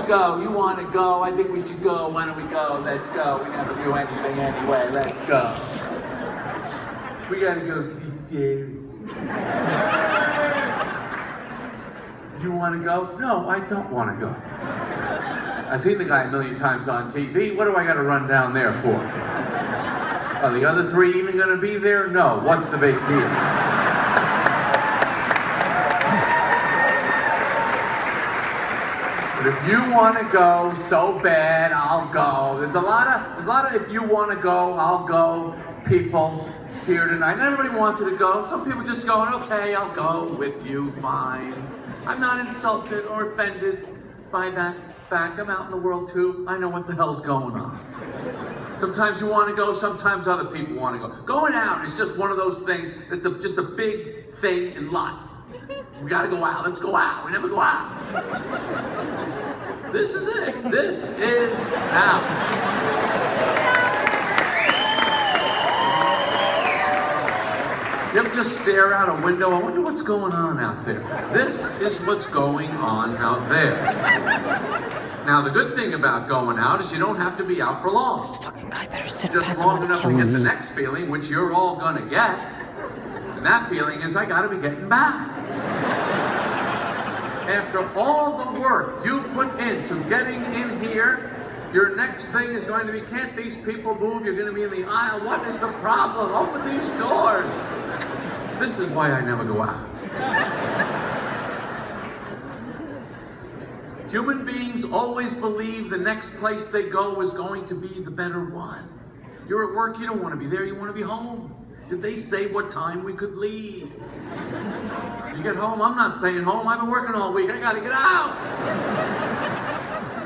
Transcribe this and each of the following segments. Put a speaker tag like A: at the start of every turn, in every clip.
A: should go. You want to go? I think we should go. Why don't we go? Let's go. We never do anything anyway. Let's go. We gotta go see Jerry. You want to go? No, I don't want to go. I've seen the guy a million times on TV. What do I got to run down there for? Are the other three even going to be there? No. What's the big deal? But if you want to go so bad, I'll go. There's a lot of if you want to go, I'll go people here tonight. Not everybody wanted to go. Some people just going, okay, I'll go with you, fine. I'm not insulted or offended by that fact. I'm out in the world too. I know what the hell's going on. Sometimes you want to go, sometimes other people want to go. Going out is just one of those things that's just a big thing in life. We gotta go out, let's go out. We never go out. This is it. This is out. You ever just stare out a window? I wonder what's going on out there. This is what's going on out there. Now, the good thing about going out is you don't have to be out for long.
B: This fucking guy better sit
A: just
B: back
A: long enough to get
B: me.
A: the next feeling, which you're all gonna get. And that feeling is, I gotta be getting back. After all the work you put into getting in here, your next thing is going to be, can't these people move? You're going to be in the aisle. What is the problem? Open these doors. This is why I never go out. Human beings always believe the next place they go is going to be the better one. You're at work, you don't want to be there, you want to be home. Did they say what time we could leave? You get home, I'm not staying home, I've been working all week, I gotta get out.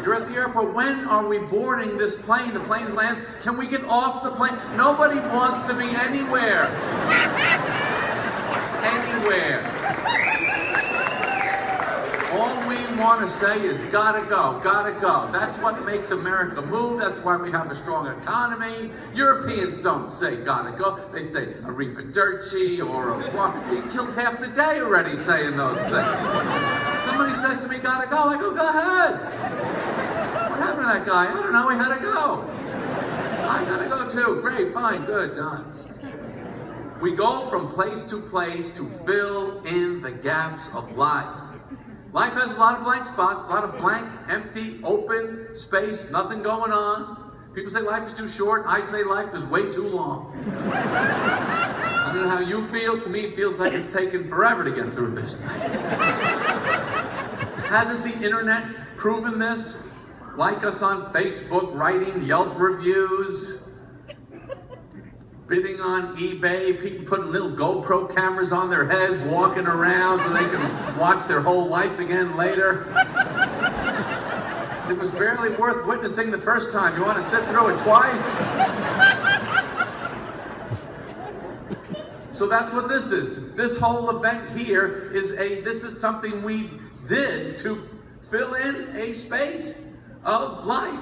A: You're at the airport, when are we boarding this plane? The plane lands, can we get off the plane? Nobody wants to be anywhere. Anywhere. All we want to say is gotta go, gotta go. That's what makes America move. That's why we have a strong economy. Europeans don't say gotta go. They say arrivederci or au revoir. They killed half the day already saying those things. Somebody says to me, gotta go. I go, go ahead. What happened to that guy? I don't know, he had to go. I gotta go too. Great, fine, good, done. We go from place to place to fill in the gaps of life. Life has a lot of blank spots, a lot of blank, empty, open space, nothing going on. People say life is too short. I say life is way too long. I don't know how you feel. To me, it feels like it's taken forever to get through this thing. Hasn't the internet proven this? Like us on Facebook, writing Yelp reviews, bidding on eBay, people putting little GoPro cameras on their heads, walking around so they can watch their whole life again later. It was barely worth witnessing the first time. You want to sit through it twice? So that's what this is. This whole event here is this is something we did to fill in a space of life.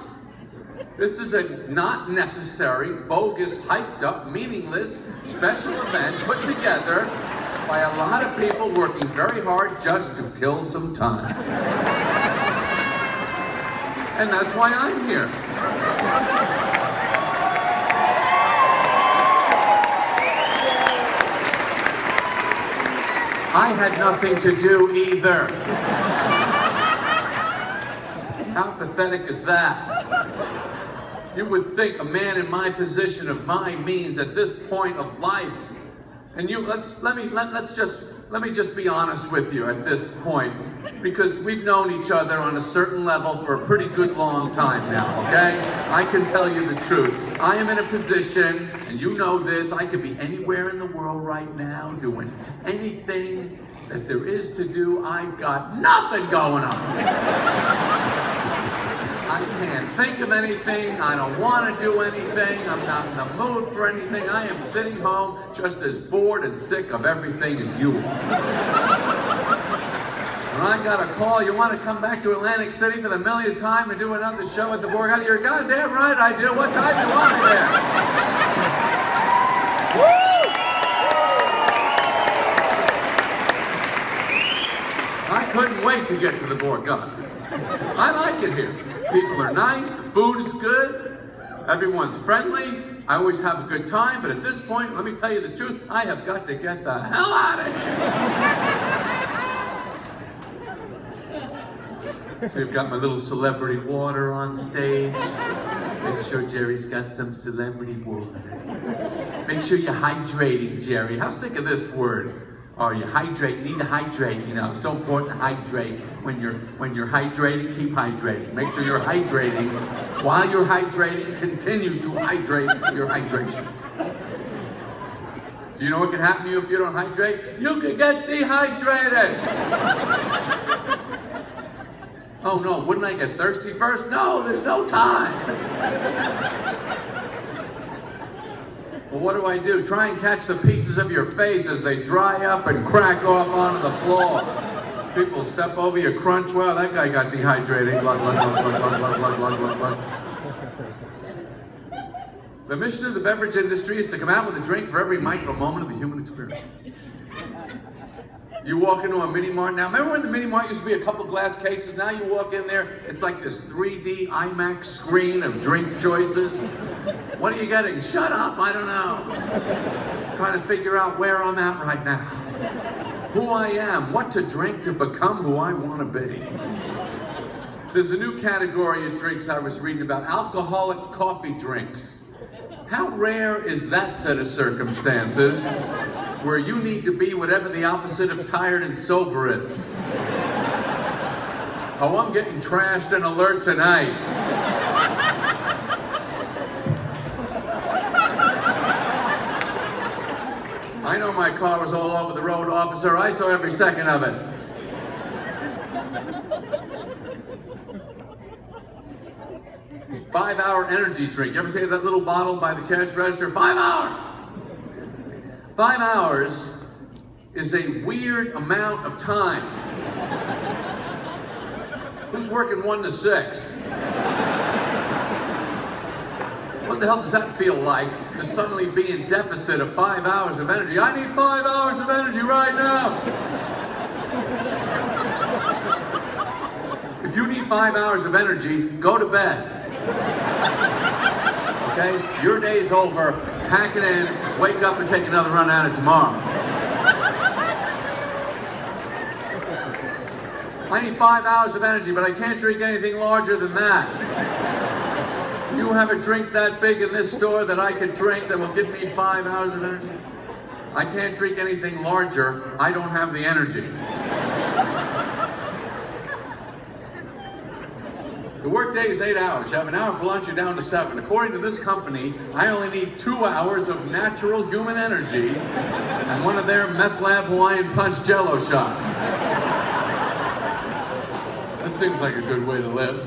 A: This is a not necessary, bogus, hyped up, meaningless, special event put together by a lot of people working very hard just to kill some time. And that's why I'm here. I had nothing to do either. How pathetic is that? You would think a man in my position of my means at this point of life, and let me just be honest with you at this point, because we've known each other on a certain level for a pretty good long time now, okay? I can tell you the truth. I am in a position, and you know this, I could be anywhere in the world right now doing anything that there is to do. I've got nothing going on. I can't think of anything, I don't want to do anything, I'm not in the mood for anything. I am sitting home just as bored and sick of everything as you are. When I got a call, you want to come back to Atlantic City for the millionth time and do another show at the Borgata? You're goddamn right I do. What time do you want me there? I couldn't wait to get to the Borgata. I like it here. People are nice, the food is good, everyone's friendly. I always have a good time, but at this point, let me tell you the truth, I have got to get the hell out of here. So you've got my little celebrity water on stage. Make sure Jerry's got some celebrity water. Make sure you're hydrating, Jerry. How sick of this word? Oh, you hydrate, you need to hydrate, you know, it's so important to hydrate. When you're hydrating, keep hydrating. Make sure you're hydrating. While you're hydrating, continue to hydrate your hydration. Do you know what can happen to you if you don't hydrate? You can get dehydrated. Oh no, wouldn't I get thirsty first? No, there's no time. Well, what do? Try and catch the pieces of your face as they dry up and crack off onto the floor. People step over you, crunch. Well, that guy got dehydrated. Glug, glug, glug, glug, glug, glug, glug, glug, glug, glug. The mission of the beverage industry is to come out with a drink for every micro moment of the human experience. You walk into a mini mart now. Remember when the mini mart used to be a couple glass cases? Now you walk in there, it's like this 3D IMAX screen of drink choices. What are you getting? Shut up, I don't know. Trying to figure out where I'm at right now. Who I am, what to drink to become who I want to be. There's a new category of drinks I was reading about, alcoholic coffee drinks. How rare is that set of circumstances where you need to be whatever the opposite of tired and sober is? Oh, I'm getting trashed and alert tonight. I know my car was all over the road, officer. I saw every second of it. Five-hour energy drink. You ever see that little bottle by the cash register? 5 hours! 5 hours is a weird amount of time. Who's working 1 to 6? What the hell does that feel like to suddenly be in deficit of 5 hours of energy? I need 5 hours of energy right now! If you need 5 hours of energy, go to bed. Okay? Your day's over. Pack it in, wake up and take another run at it tomorrow. I need 5 hours of energy, but I can't drink anything larger than that. Do you have a drink that big in this store that I could drink that will give me 5 hours of energy? I can't drink anything larger. I don't have the energy. The workday is 8 hours. You have an hour for lunch, you're down to 7. According to this company, I only need 2 hours of natural human energy and one of their meth lab Hawaiian punch jello shots. That seems like a good way to live.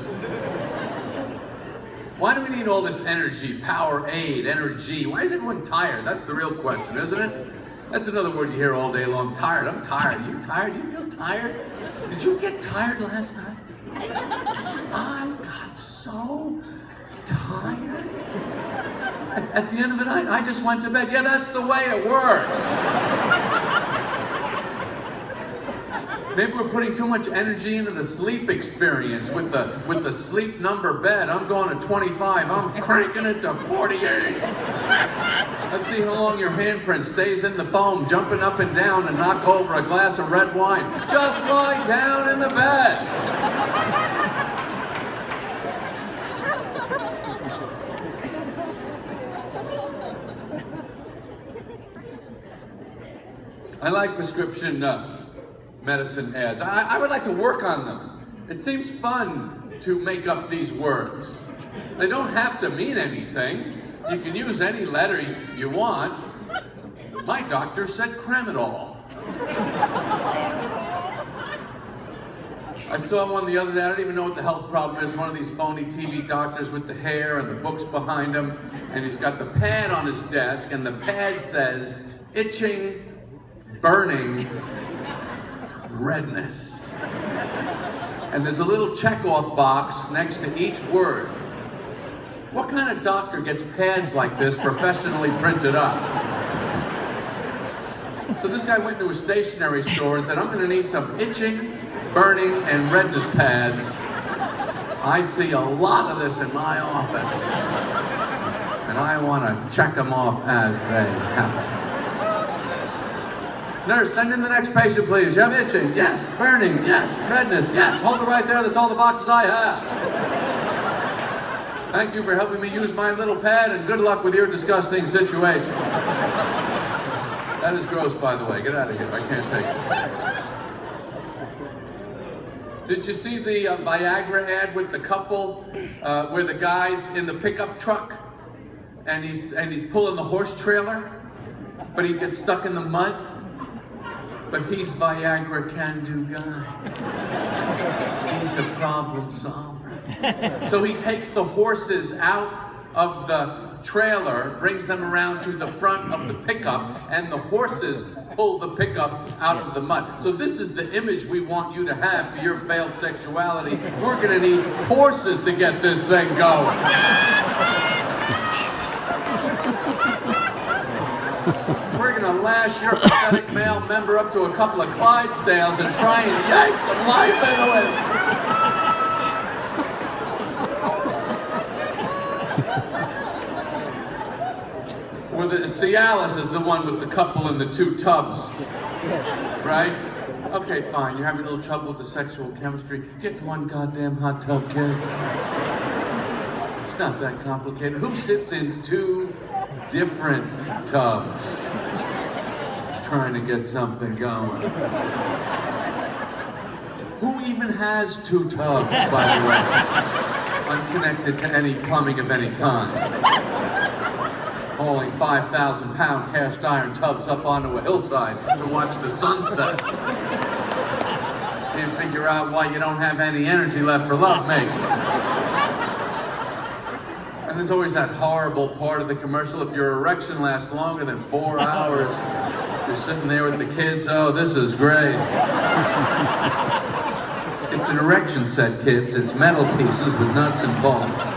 A: Why do we need all this energy, Powerade, energy? Why is everyone tired? That's the real question, isn't it? That's another word you hear all day long, tired. I'm tired. Are you tired? Do you feel tired? Did you get tired last night? I got so tired. At the end of the night, I just went to bed. Yeah, that's the way it works. Maybe we're putting too much energy into the sleep experience with the sleep number bed. I'm going to 25. I'm cranking it to 48. Let's see how long your handprint stays in the foam, jumping up and down to knock over a glass of red wine. Just lie down in the bed. I like prescription medicine ads. I would like to work on them. It seems fun to make up these words. They don't have to mean anything. You can use any letter you want. My doctor said Cramadol. I saw one the other day. I don't even know what the health problem is. One of these phony TV doctors with the hair and the books behind him. And he's got the pad on his desk, and the pad says, itching, burning, redness. And there's a little checkoff box next to each word. What kind of doctor gets pads like this professionally printed up? So this guy went to a stationery store and said, I'm going to need some itching, burning, and redness pads I see a lot of this in my office, and I want to check them off as they happen. Nurse, send in the next patient, please. You have itching? Yes. Burning? Yes. Redness? Yes. Hold it right there. That's all the boxes I have. Thank you for helping me use my little pad, and good luck with your disgusting situation. That is gross, by the way. Get out of here. I can't take it. Did you see the Viagra ad with the couple where the guy's in the pickup truck and he's pulling the horse trailer, but he gets stuck in the mud? But he's Viagra can-do guy. He's a problem solver. So he takes the horses out of the trailer, brings them around to the front of the pickup, and the horses pull the pickup out of the mud. So this is the image we want you to have for your failed sexuality. We're gonna need horses to get this thing going. Jesus. We're gonna lash your pathetic male member up to a couple of Clydesdales and try and yank some life into it. Well, the Cialis is the one with the couple in the 2 tubs, right? Okay, fine, you're having a little trouble with the sexual chemistry. Get in one goddamn hot tub, kids. It's not that complicated. Who sits in 2 different tubs trying to get something going? Who even has 2 tubs, by the way, unconnected to any plumbing of any kind? Hauling 5,000-pound cast iron tubs up onto a hillside to watch the sunset. Can't figure out why you don't have any energy left for lovemaking. And there's always that horrible part of the commercial. If your erection lasts longer than 4 hours, you're sitting there with the kids. Oh, this is great. It's an erection set, kids. It's metal pieces with nuts and bolts.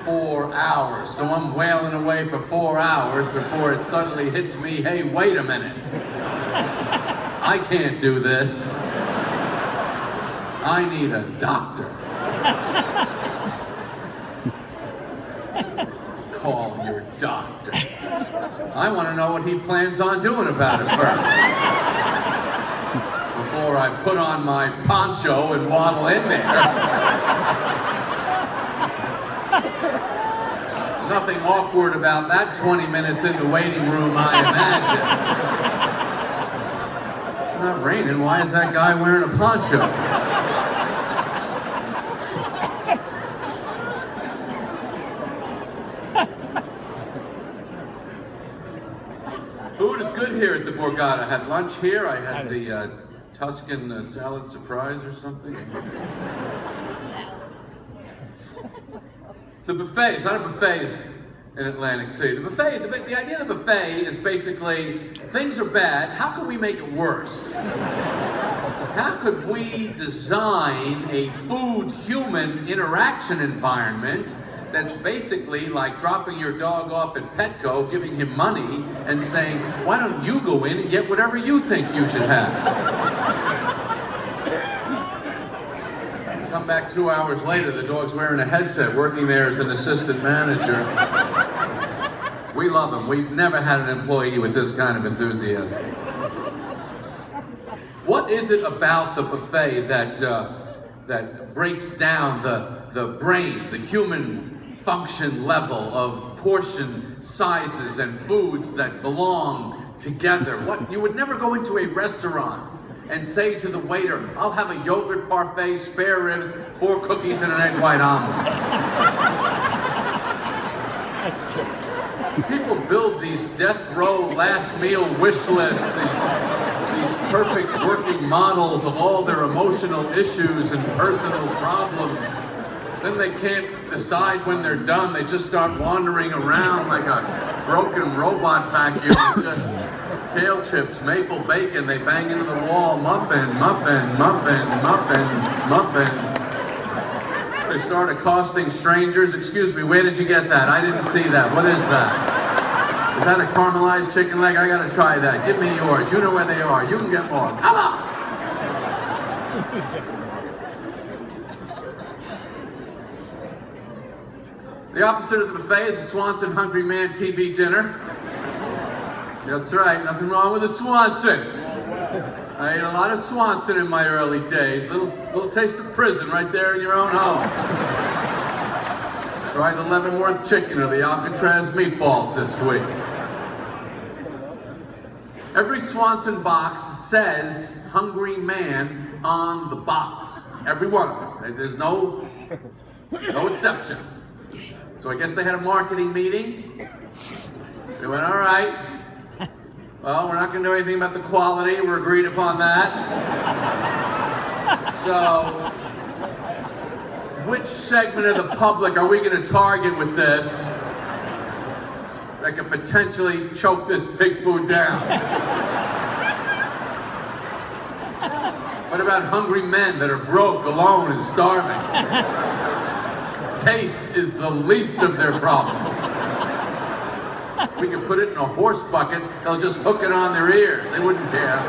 A: 4 hours. So I'm wailing away for 4 hours before it suddenly hits me, hey, wait a minute. I can't do this. I need a doctor. Call your doctor. I want to know what he plans on doing about it first. Before I put on my poncho and waddle in there. Nothing awkward about that 20 minutes in the waiting room, I imagine. It's not raining. Why is that guy wearing a poncho? Food is good here at the Borgata. I had lunch here. I had the Tuscan salad surprise or something. The buffet, it's not a buffet in Atlantic City. The buffet, the idea of the buffet is basically, things are bad, how can we make it worse? How could we design a food-human interaction environment that's basically like dropping your dog off at Petco, giving him money, and saying, why don't you go in and get whatever you think you should have? Come back 2 hours later, the dog's wearing a headset, working there as an assistant manager. We love him. We've never had an employee with this kind of enthusiasm. What is it about the buffet that breaks down the brain, the human function level of portion sizes and foods that belong together? What you would never go into a restaurant and say to the waiter, I'll have a yogurt parfait, spare ribs, 4 cookies, and an egg white omelet. People build these death row last meal wish lists, these perfect working models of all their emotional issues and personal problems. Then they can't decide when they're done. They just start wandering around like a broken robot vacuum with just kale chips, maple bacon, they bang into the wall, muffin, muffin, muffin, muffin, muffin. They start accosting strangers. Excuse me, where did you get that? I didn't see that. What is that? Is that a caramelized chicken leg? I gotta try that. Give me yours. You know where they are. You can get more. Come on! The opposite of the buffet is the Swanson Hungry Man TV dinner. That's right, nothing wrong with a Swanson. I ate a lot of Swanson in my early days. Little taste of prison right there in your own home. Try the Leavenworth chicken or the Alcatraz meatballs this week. Every Swanson box says Hungry Man on the box. Every one of them. There's no exception. So I guess they had a marketing meeting. They went, all right, well, we're not going to do anything about the quality. We're agreed upon that. So, which segment of the public are we going to target with this that could potentially choke this pig food down? What about hungry men that are broke, alone, and starving? Taste is the least of their problems. We could put it in a horse bucket, they'll just hook it on their ears. They wouldn't care.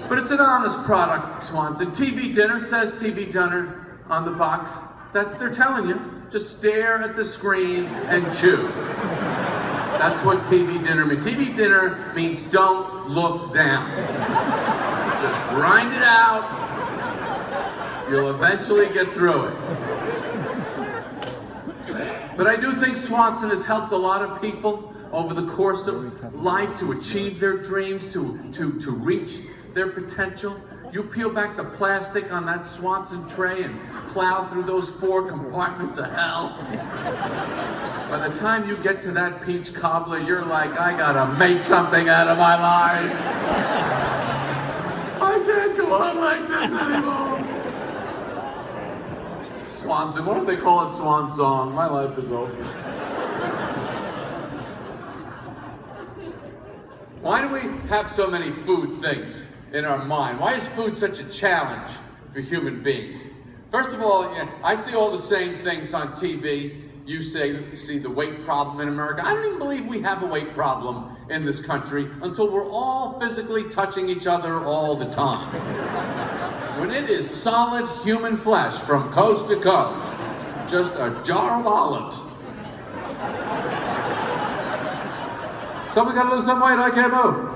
A: But it's an honest product, Swanson. TV dinner says TV dinner on the box. They're telling you. Just stare at the screen and chew. That's what TV dinner means. TV dinner means don't look down. Just grind it out. You'll eventually get through it. But I do think Swanson has helped a lot of people over the course of life to achieve their dreams, to reach their potential. You peel back the plastic on that Swanson tray and plow through those 4 compartments of hell. By the time you get to that peach cobbler, you're like, I gotta make something out of my life. I can't go on like this anymore. Swanson, what do they call it? Swan song. My life is over. Why do we have so many food things in our mind? Why is food such a challenge for human beings? First of all, I see all the same things on TV. You see the weight problem in America. I don't even believe we have a weight problem in this country until we're all physically touching each other all the time. When it is solid human flesh from coast to coast, just a jar of olives. Someone gotta lose some weight, I can't move.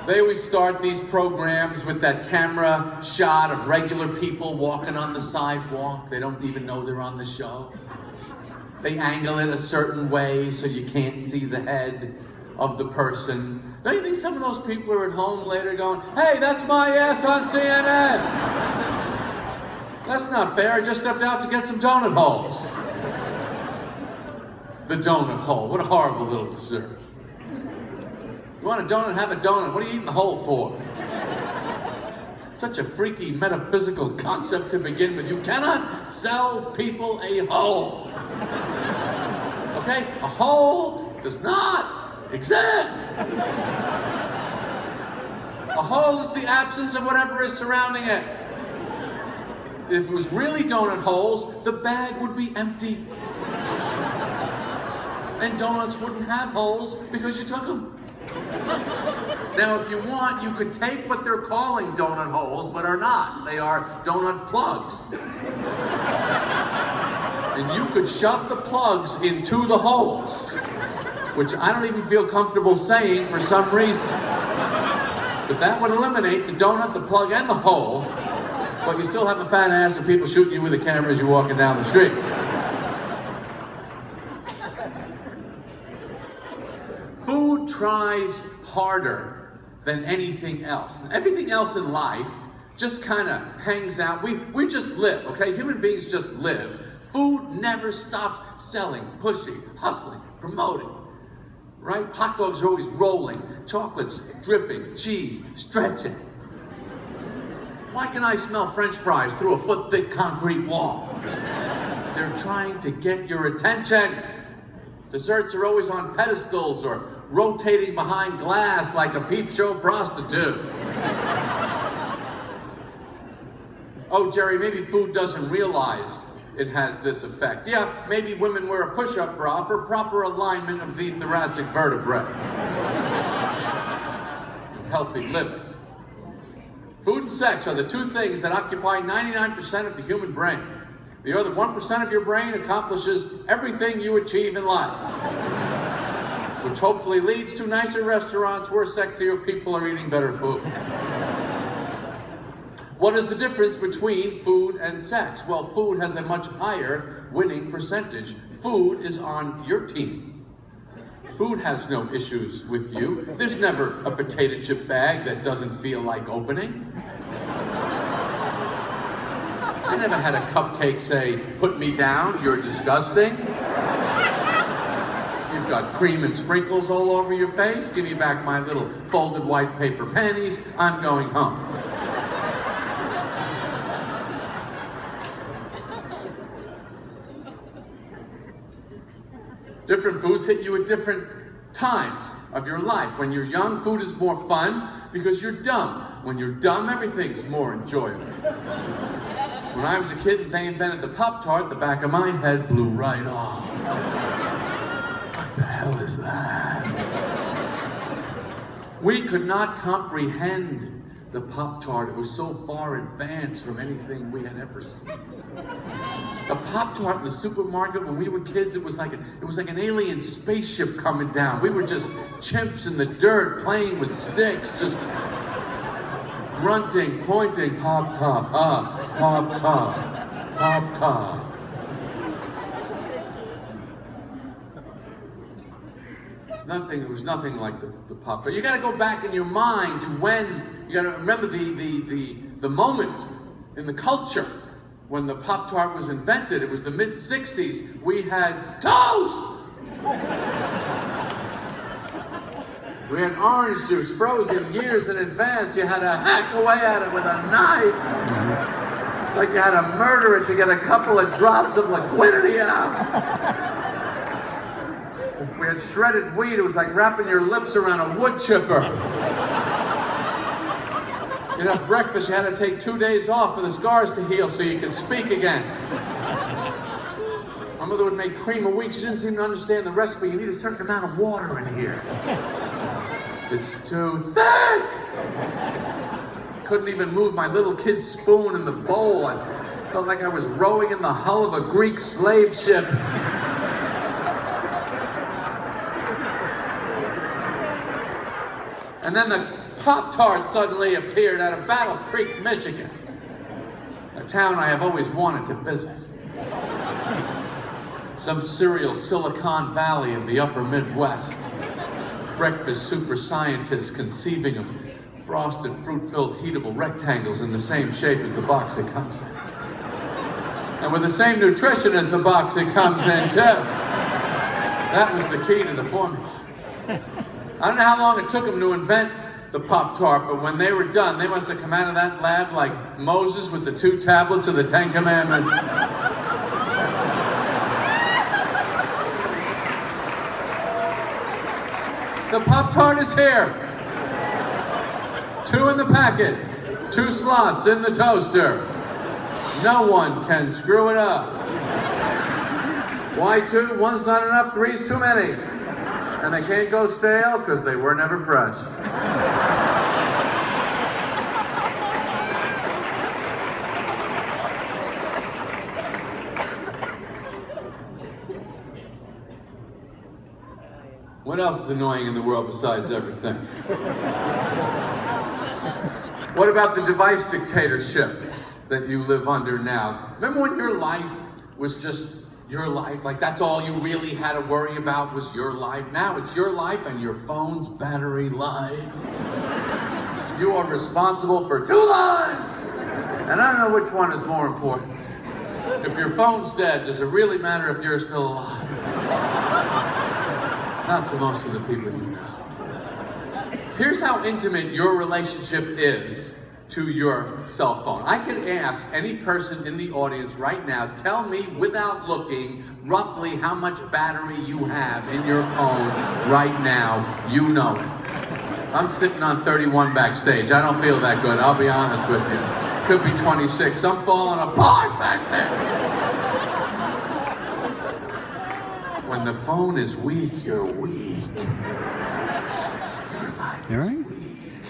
A: They always start these programs with that camera shot of regular people walking on the sidewalk. They don't even know they're on the show. They angle it a certain way so you can't see the head of the person. Don't you think some of those people are at home later going, hey, that's my ass on CNN? That's not fair. I just stepped out to get some donut holes. The donut hole. What a horrible little dessert. You want a donut? Have a donut. What are you eating the hole for? Such a freaky metaphysical concept to begin with. You cannot sell people a hole. Okay? A hole does not exist. A hole is the absence of whatever is surrounding it. If it was really donut holes, the bag would be empty. And donuts wouldn't have holes because you took them. Now, if you want, you could take what they're calling donut holes, but are not. They are donut plugs. And you could shove the plugs into the holes, which I don't even feel comfortable saying for some reason. But that would eliminate the donut, the plug, and the hole, but you still have a fat ass and people shooting you with a camera as you're walking down the street. Food tries harder than anything else. Everything else in life just kind of hangs out. We just live, okay? Human beings just live. Food never stops selling, pushing, hustling, promoting, right? Hot dogs are always rolling, chocolates dripping, cheese stretching. Why can I smell French fries through a foot-thick concrete wall? They're trying to get your attention. Desserts are always on pedestals or rotating behind glass like a peep show prostitute. Oh, Jerry, maybe food doesn't realize it has this effect. Yeah, maybe women wear a push-up bra for proper alignment of the thoracic vertebrae. Healthy living. Food and sex are the two things that occupy 99% of the human brain. The other 1% of your brain accomplishes everything you achieve in life, which hopefully leads to nicer restaurants where sexier people are eating better food. What is the difference between food and sex? Well, food has a much higher winning percentage. Food is on your team. Food has no issues with you. There's never a potato chip bag that doesn't feel like opening. I never had a cupcake say, "Put me down, you're disgusting." You've got cream and sprinkles all over your face. Give me back my little folded white paper panties. I'm going home. Different foods hit you at different times of your life. When you're young, food is more fun because you're dumb. When you're dumb, everything's more enjoyable. When I was a kid and they invented the Pop-Tart, the back of my head blew right off. What the hell is that? We could not comprehend the Pop-Tart. It was so far advanced from anything we had ever seen. The Pop-Tart in the supermarket when we were kids, it was like an alien spaceship coming down. We were just chimps in the dirt playing with sticks, just grunting, pointing, pop-top, pop-top, pop-top. There was nothing like the Pop-Tart. You gotta go back in your mind to when, you gotta remember the moment in the culture when the Pop-Tart was invented. It was the mid-60s. We had toast! We had orange juice frozen years in advance. You had to hack away at it with a knife. It's like you had to murder it to get a couple of drops of liquidity out. We had shredded wheat. It was like wrapping your lips around a wood chipper. You'd have breakfast. You had to take 2 days off for the scars to heal so you could speak again. My mother would make cream a week. She didn't seem to understand the recipe. You need a certain amount of water in here. It's too thick! Couldn't even move my little kid's spoon in the bowl. I felt like I was rowing in the hull of a Greek slave ship. And then the Pop-Tart suddenly appeared out of Battle Creek, Michigan, a town I have always wanted to visit. Some cereal Silicon Valley of the upper Midwest. Breakfast super scientists conceiving of frosted, fruit-filled, heatable rectangles in the same shape as the box it comes in. And with the same nutrition as the box it comes in, too. That was the key to the formula. I don't know how long it took them to invent the Pop-Tart, but when they were done, they must have come out of that lab like Moses with the 2 tablets of the 10 Commandments. The Pop-Tart is here. 2 in the packet, 2 slots in the toaster. No one can screw it up. Why 2? 1's not enough, 3's too many. And they can't go stale because they were never fresh. What else is annoying in the world besides everything? What about the device dictatorship that you live under now? Remember when your life was just your life? Like that's all you really had to worry about was your life. Now it's your life and your phone's battery life. You are responsible for 2 lives. And I don't know which one is more important. If your phone's dead, does it really matter if you're still alive? Not to most of the people you know. Here's how intimate your relationship is to your cell phone. I could ask any person in the audience right now, tell me without looking roughly how much battery you have in your phone right now. You know it. I'm sitting on 31 backstage. I don't feel that good, I'll be honest with you. Could be 26. I'm falling apart back there. When the phone is weak, you're weak. Your life is weak.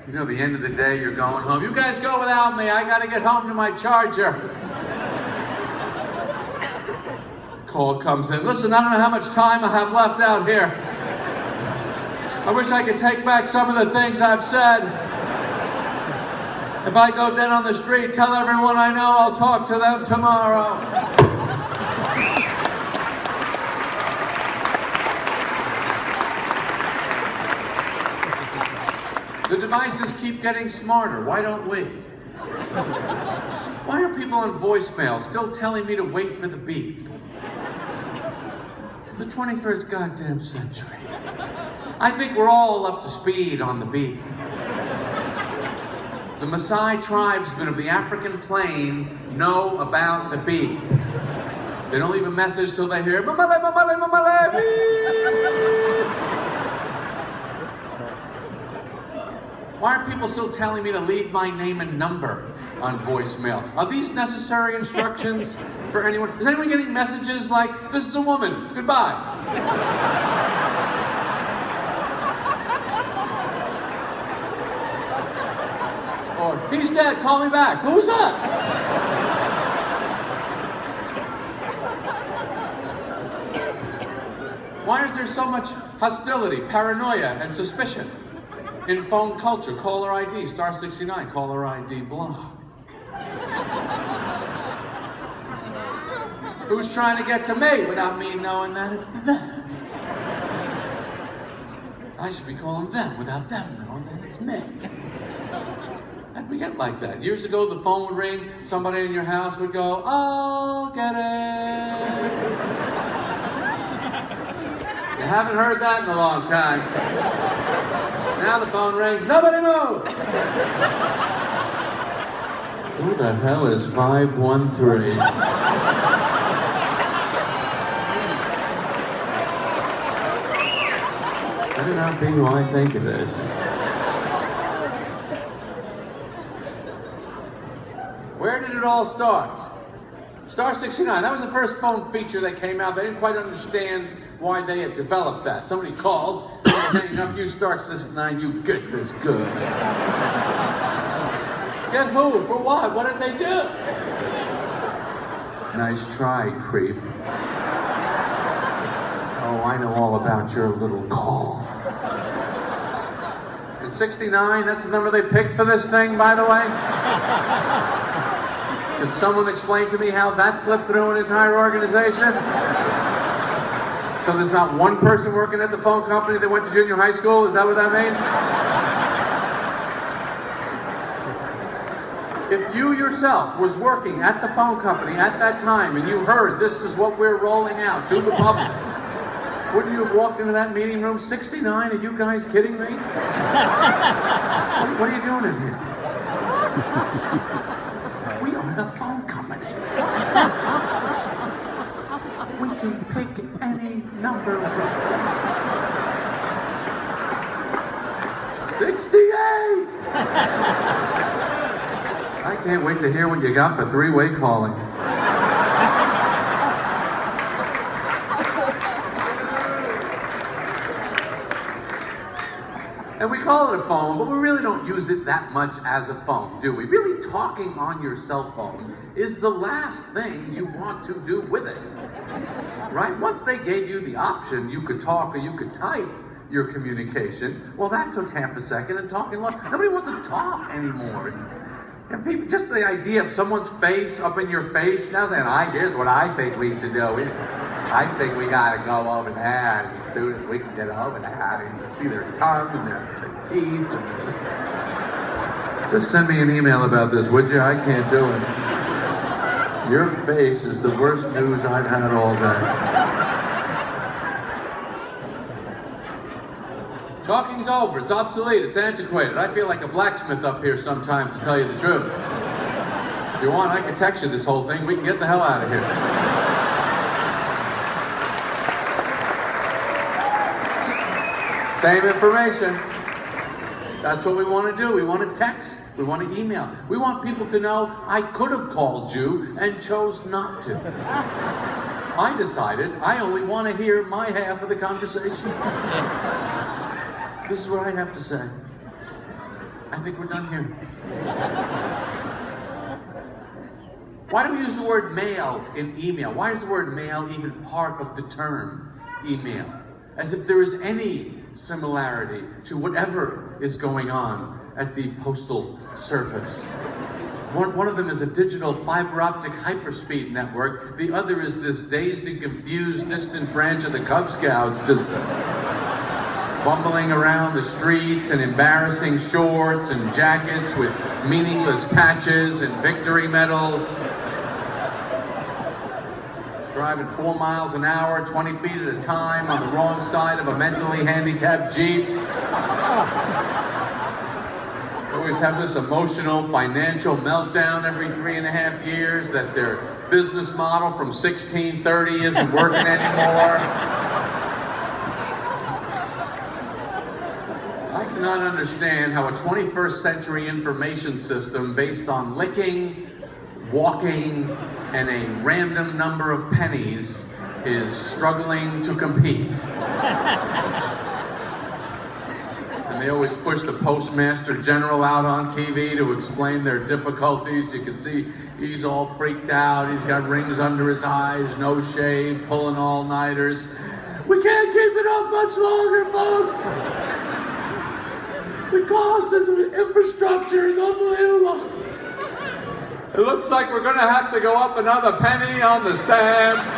A: You know, the end of the day, you're going home. You guys go without me. I got to get home to my charger. Call comes in. Listen, I don't know how much time I have left out here. I wish I could take back some of the things I've said. If I go dead on the street, tell everyone I know I'll talk to them tomorrow. The devices keep getting smarter. Why don't we? Why are people on voicemail still telling me to wait for the beep? It's the 21st goddamn century. I think we're all up to speed on the beep. The Maasai tribesmen of the African plain know about the beep. They don't leave a message till they hear mamale, mamale, mamale, beep. Why are people still telling me to leave my name and number on voicemail? Are these necessary instructions for anyone? Is anyone getting messages like, this is a woman, goodbye? Or, he's dead, call me back. Who's that? Why is there so much hostility, paranoia, and suspicion in phone culture? Caller ID, star 69, caller ID, blah. Who's trying to get to me without me knowing that it's them? I should be calling them without them knowing that it's me. How'd we get like that? Years ago, the phone would ring, somebody in your house would go, I'll get it. You haven't heard that in a long time. Now the phone rings, nobody move! Who the hell is 513? Better not be who I think it is. Where did it all start? Star 69, that was the first phone feature that came out. They didn't quite understand why they had developed that. Somebody calls, hanging up, you Star 69, you get this good. Get who? For what? What did they do? Nice try, creep. Oh, I know all about your little call. And 69, that's the number they picked for this thing, by the way? Can someone explain to me how that slipped through an entire organization? So there's not one person working at the phone company that went to junior high school? Is that what that means? If you yourself was working at the phone company at that time and you heard this is what we're rolling out to the public, wouldn't you have walked into that meeting room? 69? Are you guys kidding me? What are you doing in here? We are the phone company. We can pick any number. 68! I can't wait to hear what you got for three-way calling. And we call it a phone, but we really don't use it that much as a phone, do we? Really, talking on your cell phone is the last thing you want to do with it, right? Once they gave you the option, you could talk or you could type your communication. Well, that took half a second, and talking long. Nobody wants to talk anymore. And people, just the idea of someone's face up in your face. Now then, here's what I think we should do. I think we gotta go over there as soon as we can get over there. And you see their tongue and their teeth. Just send me an email about this, would you? I can't do it. Your face is the worst news I've had all day. Talking's over, it's obsolete, it's antiquated. I feel like a blacksmith up here sometimes, to tell you the truth. If you want, I can text you this whole thing. We can get the hell out of here. Same information. That's what we want to do. We want to text. We want to email. We want people to know I could have called you and chose not to. I decided I only want to hear my half of the conversation. This is what I have to say. I think we're done here. Why do we use the word mail in email? Why is the word mail even part of the term email? As if there is any similarity to whatever is going on at the postal service. One of them is a digital fiber optic hyperspeed network. The other is this dazed and confused distant branch of the Cub Scouts just bumbling around the streets in embarrassing shorts and jackets with meaningless patches and victory medals. Driving 4 miles an hour, 20 feet at a time on the wrong side of a mentally handicapped Jeep. Always have this emotional financial meltdown every 3.5 years that their business model from 1630 isn't working anymore. I cannot understand how a 21st century information system based on licking, walking, and a random number of pennies is struggling to compete. And they always push the Postmaster General out on TV to explain their difficulties. You can see he's all freaked out. He's got rings under his eyes, no shave, pulling all-nighters. We can't keep it up much longer, folks. The cost of infrastructure is unbelievable. It looks like we're gonna have to go up another penny on the stamps.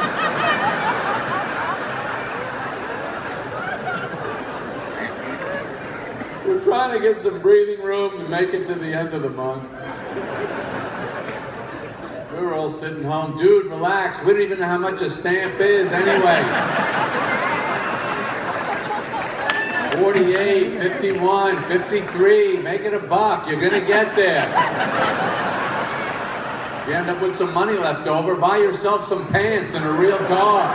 A: We're trying to get some breathing room to make it to the end of the month. We were all sitting home. Dude, relax. We don't even know how much a stamp is anyway. 48, 51, 53, make it $1. You're gonna get there. If you end up with some money left over, buy yourself some pants and a real car.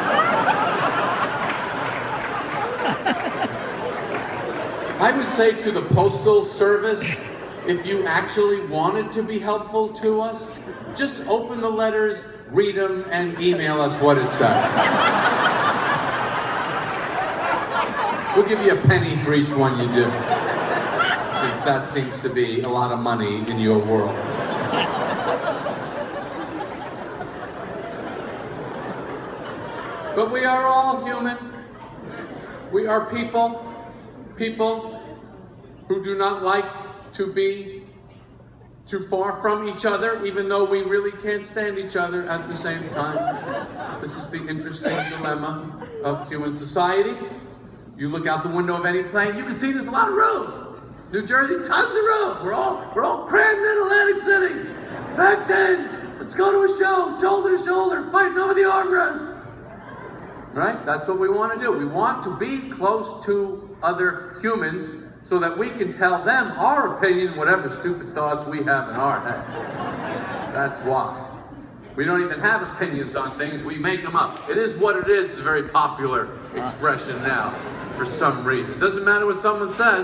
A: I would say to the Postal Service, if you actually wanted to be helpful to us, just open the letters, read them, and email us what it says. We'll give you a penny for each one you do, since that seems to be a lot of money in your world. But we are all human. We are people who do not like to be too far from each other, even though we really can't stand each other at the same time. This is the interesting dilemma of human society. You look out the window of any plane, you can see there's a lot of room. New Jersey, tons of room. We're all crammed in Atlantic City. Back then, let's go to a show, shoulder to shoulder, fighting over the armrest. Right? That's what we want to do. We want to be close to other humans so that we can tell them our opinion, whatever stupid thoughts we have in our head. That's why. We don't even have opinions on things, we make them up. It is what it is. It's a very popular expression now for some reason. It doesn't matter what someone says.